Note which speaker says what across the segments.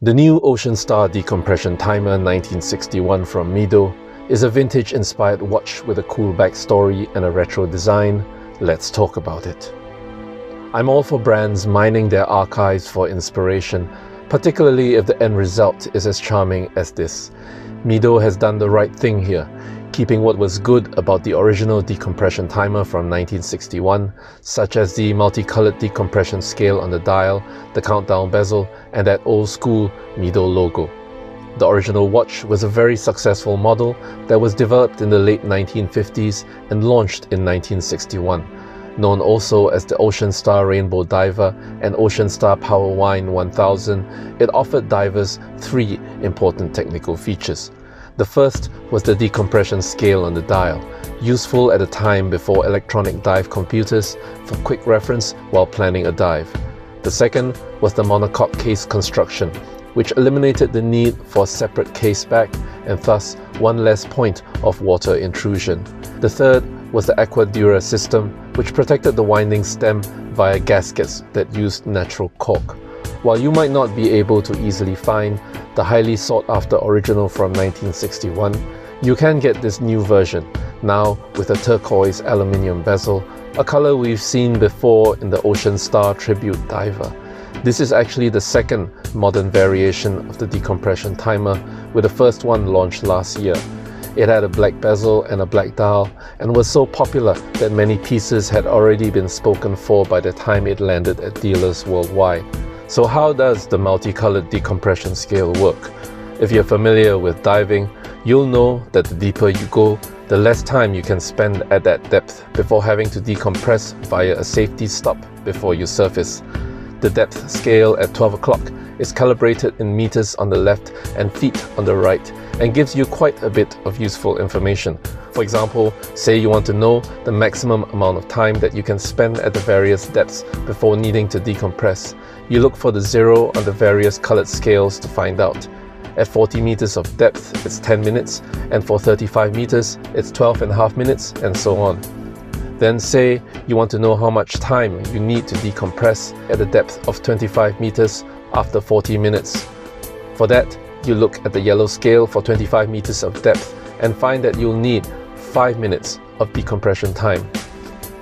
Speaker 1: The new Ocean Star Decompression Timer 1961 from Mido is a vintage-inspired watch with a cool backstory and a retro design. Let's talk about it. I'm all for brands mining their archives for inspiration, particularly if the end result is as charming as this. Mido has done the right thing here, keeping what was good about the original decompression timer from 1961, such as the multicolored decompression scale on the dial, the countdown bezel, and that old-school Mido logo. The original watch was a very successful model that was developed in the late 1950s and launched in 1961. Known also as the Ocean Star Rainbow Diver and Ocean Star Power Wine 1000, it offered divers three important technical features. The first was the decompression scale on the dial, useful at a time before electronic dive computers for quick reference while planning a dive. The second was the monocoque case construction, which eliminated the need for a separate case back and thus one less point of water intrusion. The third was the Aquadura system, which protected the winding stem via gaskets that used natural cork. While you might not be able to easily find the highly sought-after original from 1961, you can get this new version, now with a turquoise aluminium bezel, a color we've seen before in the Ocean Star Tribute Diver. This is actually the second modern variation of the decompression timer, with the first one launched last year. It had a black bezel and a black dial, and was so popular that many pieces had already been spoken for by the time it landed at dealers worldwide. So how does the multicolored decompression scale work? If you're familiar with diving, you'll know that the deeper you go, the less time you can spend at that depth before having to decompress via a safety stop before you surface. The depth scale at 12 o'clock is calibrated in meters on the left and feet on the right, and gives you quite a bit of useful information. For example, say you want to know the maximum amount of time that you can spend at the various depths before needing to decompress. You look for the zero on the various colored scales to find out. At 40 meters of depth, it's 10 minutes, and for 35 meters, it's 12.5 minutes, and so on. Then say you want to know how much time you need to decompress at a depth of 25 meters after 40 minutes. For that, you look at the yellow scale for 25 meters of depth and find that you'll need 5 minutes of decompression time.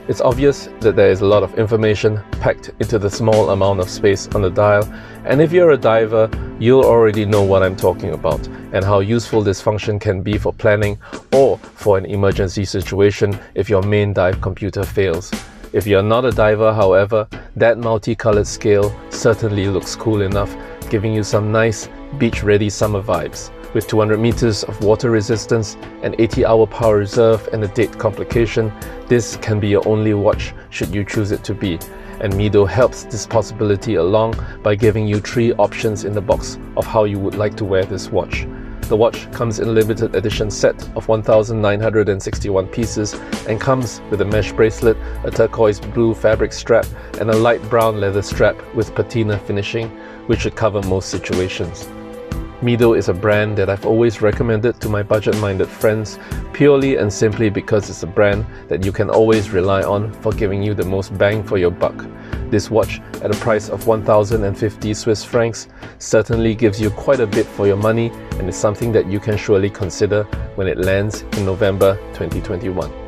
Speaker 1: It's obvious that there is a lot of information packed into the small amount of space on the dial, and if you're a diver, you'll already know what I'm talking about and how useful this function can be for planning or for an emergency situation if your main dive computer fails. If you're not a diver, however, that multicolored scale certainly looks cool enough, giving you some nice beach-ready summer vibes. With 200 meters of water resistance, an 80-hour power reserve, and a date complication, this can be your only watch should you choose it to be. And Mido helps this possibility along by giving you three options in the box of how you would like to wear this watch. The watch comes in a limited edition set of 1,961 pieces and comes with a mesh bracelet, a turquoise blue fabric strap, and a light brown leather strap with patina finishing, which should cover most situations. Mido is a brand that I've always recommended to my budget-minded friends, purely and simply because it's a brand that you can always rely on for giving you the most bang for your buck. This watch, at a price of 1,050 Swiss francs, certainly gives you quite a bit for your money and is something that you can surely consider when it lands in November 2021.